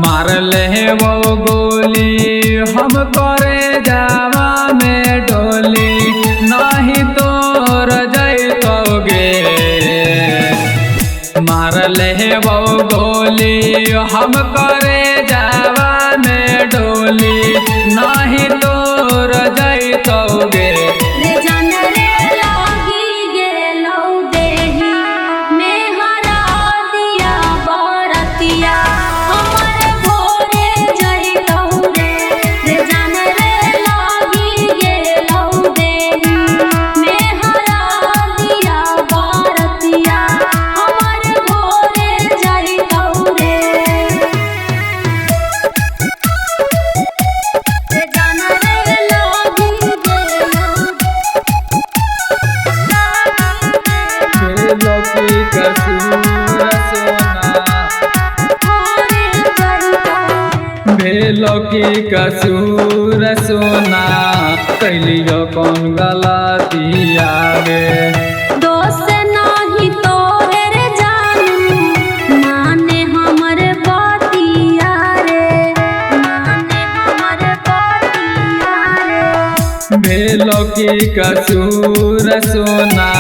मार ले वो गोली हम करे जावा में डोली नहीं तोर जैतोगे। मार ले वो गोली हम करे जावा में डोली नहीं तोर जैतोगे। भेलो की कसूर सोना कैलियो कौन गलतिया रे। दोस्त नाही तोरे रे जानू माने हमर बतिया रे, माने हमर बतिया रे। भेलो की कसूर सोना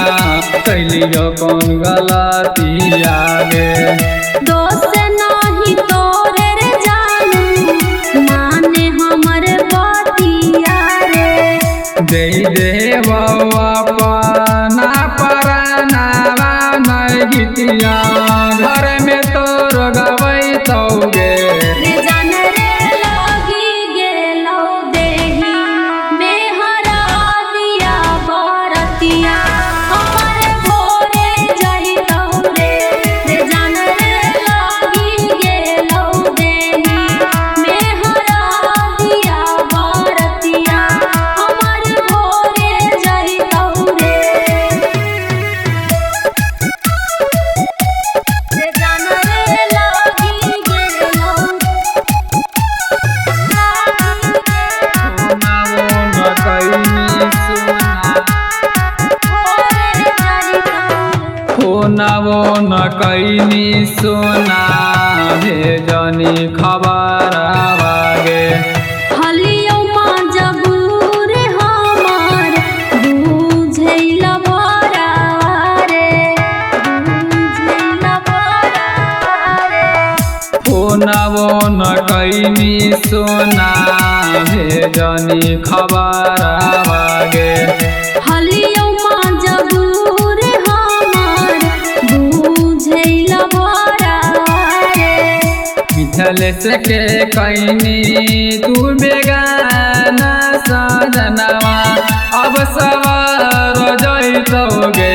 कैलियो कौन गलतिया रे। दोस्त नाही तोरे रे जानू माने हमर बतिया रे। दे देवा अपना परानावा नहीं गीतिया घर में तोर गवैतोगे। रे जान रे लागी गेलौ देही में हरा दिया बरतिया हमर भोरे जइतौ रे। रे जान रे लागी गेलौ देही में हरा दिया बरतिया हमर भोरे जइतौ रे। रे जान रे लागी गेलौ फोनावो न कैनी सोना भेजनी खबर आगे। हलियो माँ जबूर हमार बुझैला बड़ा रे, बुझैला बड़ा रे। फोनावो न कैनी सोना भेजनी खबर आगे। हलियो माँ जबूर हमार बुझैला बड़ा रे। मिथल से के कैनी तू बेगाना सजनवा अब सवार जैतोगे।